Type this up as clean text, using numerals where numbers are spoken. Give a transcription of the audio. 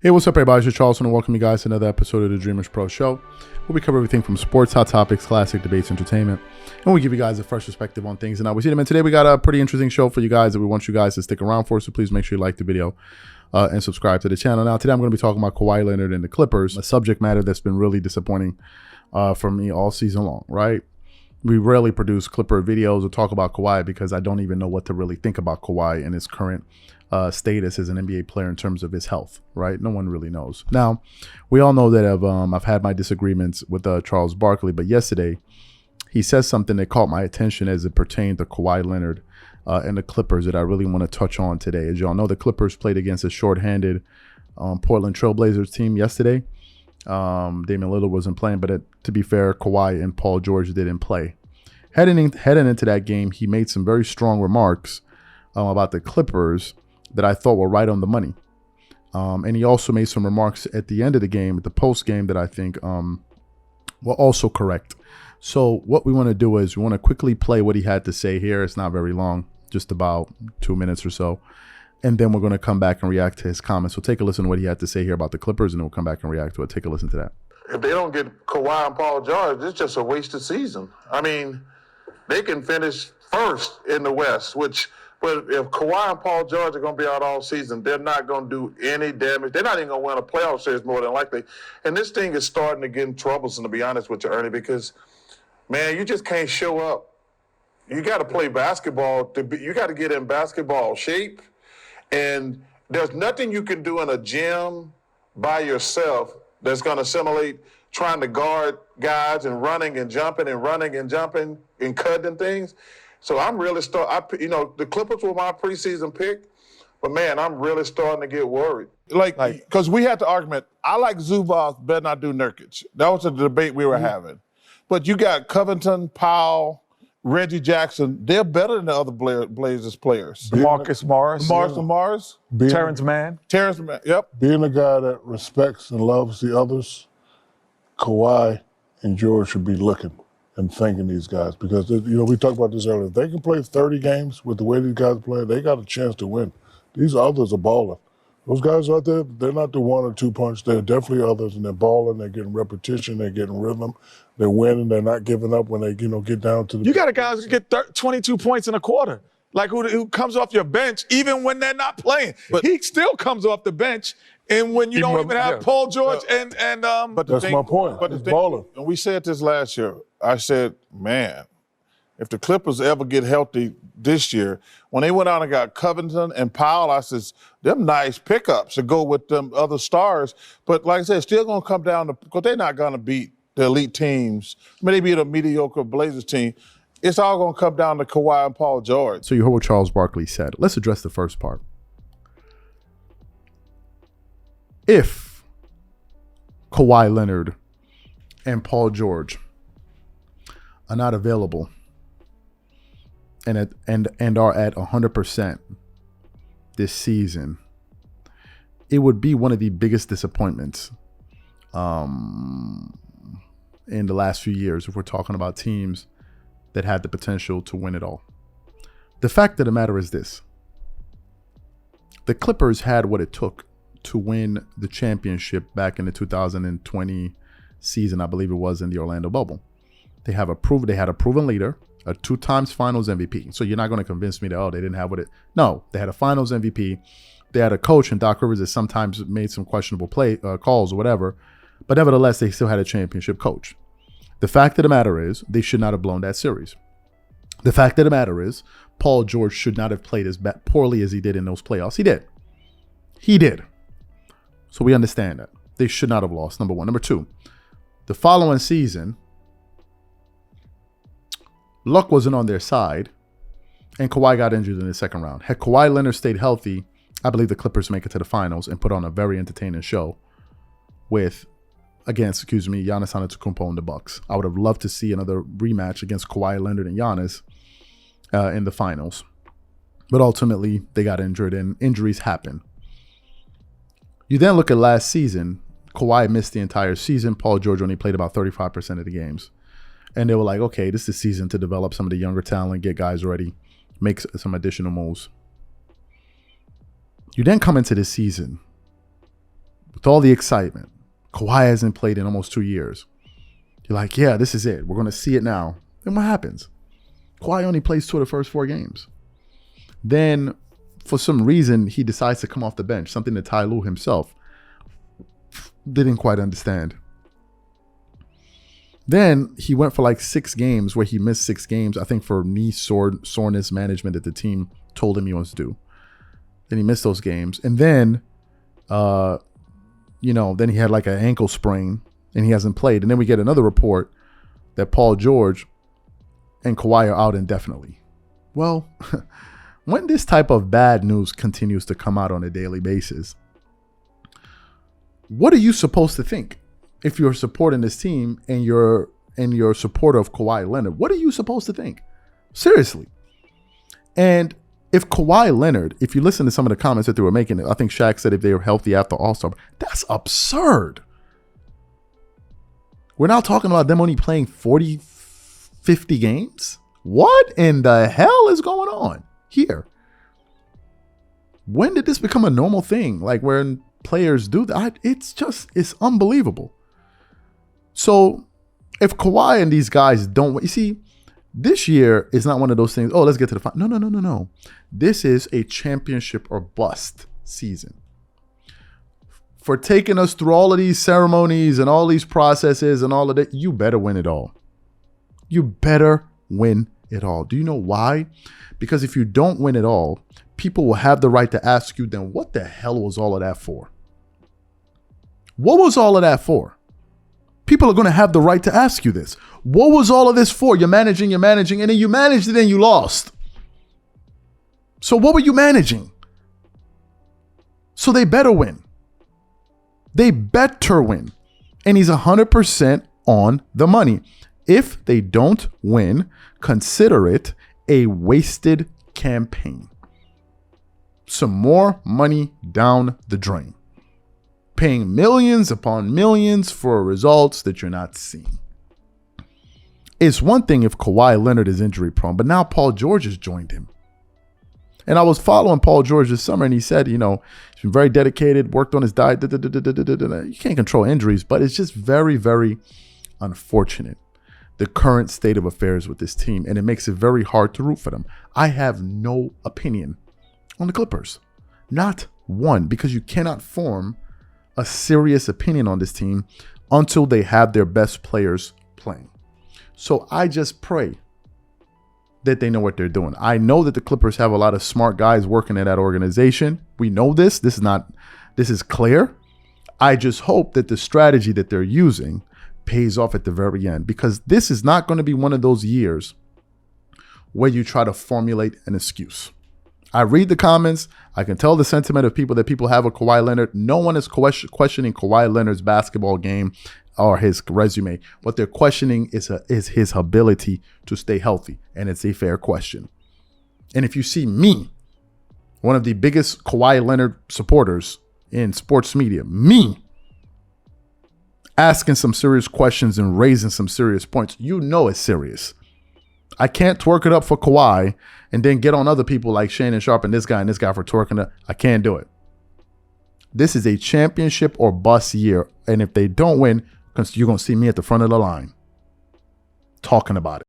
Hey, what's up, everybody? It's Charles, and welcome you guys to another episode of the Dreamerspro Show, where we cover everything from sports, hot topics, classic debates, entertainment, and we give you guys a fresh perspective on things. And now we see them. And today we got a pretty interesting show for you guys that we want you guys to stick around for. So please make sure you like the video and subscribe to the channel. Now, today I'm going to be talking about Kawhi Leonard and the Clippers, a subject matter that's been really disappointing for me all season long, right? We rarely produce Clipper videos or talk about Kawhi because I don't even know what to really think about Kawhi and his current status as an NBA player in terms of his health, right? No one really knows. Now, we all know that I've had my disagreements with Charles Barkley, but yesterday he says something that caught my attention as it pertained to Kawhi Leonard and the Clippers that I really want to touch on today. As y'all know, the Clippers played against a shorthanded Portland Trailblazers team yesterday. Damian Lillard wasn't playing, but to be fair, Kawhi and Paul George didn't play. Heading into that game, he made some very strong remarks about the Clippers that I thought were right on the money. And he also made some remarks at the end of the game, at the post game, that I think were also correct. So what we want to do is we want to quickly play what he had to say here. It's not very long, just about 2 minutes or so. And then we're going to come back and react to his comments. So take a listen to what he had to say here about the Clippers, and then we'll come back and react to it. Take a listen to that. If they don't get Kawhi and Paul George, it's just a wasted season. I mean, they can finish first in the West, but if Kawhi and Paul George are going to be out all season, they're not going to do any damage. They're not even going to win a playoff series more than likely. And this thing is starting to get troublesome, to be honest with you, Ernie, because, man, you just can't show up. You got to play basketball. You got to get in basketball shape. And there's nothing you can do in a gym by yourself that's going to simulate trying to guard guys and running and jumping and cutting things. So I'm really the Clippers were my preseason pick, but man, I'm really starting to get worried. Because we had the argument, I like Zubac better not do Nurkic. That was the debate we were having. But you got Covington, Powell, Reggie Jackson. They're better than the other Blazers players. Marcus Morris. Terrence Mann. Yep. Being a guy that respects and loves the others, Kawhi and George should be looking and thanking these guys because, we talked about this earlier. If they can play 30 games with the way these guys play, they got a chance to win. These others are balling. Those guys out there, they're not the 1 or 2 punch. They're definitely others, and they're balling. They're getting repetition. They're getting rhythm. They're winning. They're not giving up when they, get down to the. You got a guy who get 22 points in a quarter, like who comes off your bench even when they're not playing. But he still comes off the bench, and when you don't even have Paul George and. But that's my point. But it's balling. And we said this last year. I said, man, if the Clippers ever get healthy this year, when they went out and got Covington and Powell, I said, them nice pickups to go with them other stars. But like I said, it's still going to come down to, because they're not going to beat the elite teams. Maybe a mediocre Blazers team. It's all going to come down to Kawhi and Paul George. So you heard what Charles Barkley said. Let's address the first part. If Kawhi Leonard and Paul George are not available and are at 100% this season, it would be one of the biggest disappointments in the last few years if we're talking about teams that had the potential to win it all. The fact of the matter is this. The Clippers had what it took to win the championship back in the 2020 season, I believe it was, in the Orlando bubble. They had a proven leader, a 2-time finals MVP. So you're not going to convince me that, they didn't have what it. No, they had a finals MVP. They had a coach in Doc Rivers that sometimes made some questionable calls or whatever. But nevertheless, they still had a championship coach. The fact of the matter is they should not have blown that series. The fact of the matter is Paul George should not have played as poorly as he did in those playoffs. He did. So we understand that. They should not have lost, number one. Number two, the following season, luck wasn't on their side, and Kawhi got injured in the second round. Had Kawhi Leonard stayed healthy, I believe the Clippers make it to the finals and put on a very entertaining show against Giannis Antetokounmpo and the Bucks. I would have loved to see another rematch against Kawhi Leonard and Giannis in the finals. But ultimately, they got injured, and injuries happen. You then look at last season. Kawhi missed the entire season. Paul George only played about 35% of the games. And they were like, okay, this is the season to develop some of the younger talent, get guys ready, make some additional moves. You then come into this season with all the excitement. Kawhi hasn't played in almost 2 years. You're like, yeah, this is it. We're going to see it now. Then what happens? Kawhi only plays 2 of the first 4 games. Then, for some reason, he decides to come off the bench, something that Ty Lue himself didn't quite understand. Then he went for like 6 games where he missed 6 games, I think for knee soreness management that the team told him he was due. Then he missed those games. And then, then he had like an ankle sprain and he hasn't played. And then we get another report that Paul George and Kawhi are out indefinitely. Well, when this type of bad news continues to come out on a daily basis, what are you supposed to think? If you're supporting this team and you're a supporter of Kawhi Leonard, what are you supposed to think? Seriously. And if Kawhi Leonard, if you listen to some of the comments that they were making, I think Shaq said if they were healthy after All-Star, that's absurd. We're now talking about them only playing 40, 50 games? What in the hell is going on here? When did this become a normal thing? Like when players do that? It's unbelievable. So if Kawhi and these guys don't, you see, this year is not one of those things, oh, let's get to the final. No. This is a championship or bust season. For taking us through all of these ceremonies and all these processes and all of that, you better win it all. You better win it all. Do you know why? Because if you don't win it all, people will have the right to ask you, then what the hell was all of that for? What was all of that for? People are going to have the right to ask you this. What was all of this for? You're managing, and then you managed it and you lost. So what were you managing? So they better win. They better win. And he's 100% on the money. If they don't win, consider it a wasted campaign. Some more money down the drain. Paying millions upon millions for results that you're not seeing. It's one thing if Kawhi Leonard is injury prone, but now Paul George has joined him. And I was following Paul George this summer and he said, he's been very dedicated, worked on his diet. You can't control injuries, but it's just very, very unfortunate, the current state of affairs with this team. And it makes it very hard to root for them. I have no opinion on the Clippers. Not one, because you cannot form a serious opinion on this team until they have their best players playing. So I just pray that they know what they're doing. I know that the Clippers have a lot of smart guys working in that organization. We know this. This is clear. I just hope that the strategy that they're using pays off at the very end, because this is not going to be one of those years where you try to formulate an excuse. I read the comments. I can tell the sentiment of people that people have with Kawhi Leonard. No one is questioning Kawhi Leonard's basketball game or his resume. What they're questioning is his ability to stay healthy. And it's a fair question. And if you see me, one of the biggest Kawhi Leonard supporters in sports media, me asking some serious questions and raising some serious points, it's serious. I can't twerk it up for Kawhi and then get on other people like Shannon Sharp and this guy for twerking it. I can't do it. This is a championship or bust year. And if they don't win, you're going to see me at the front of the line talking about it.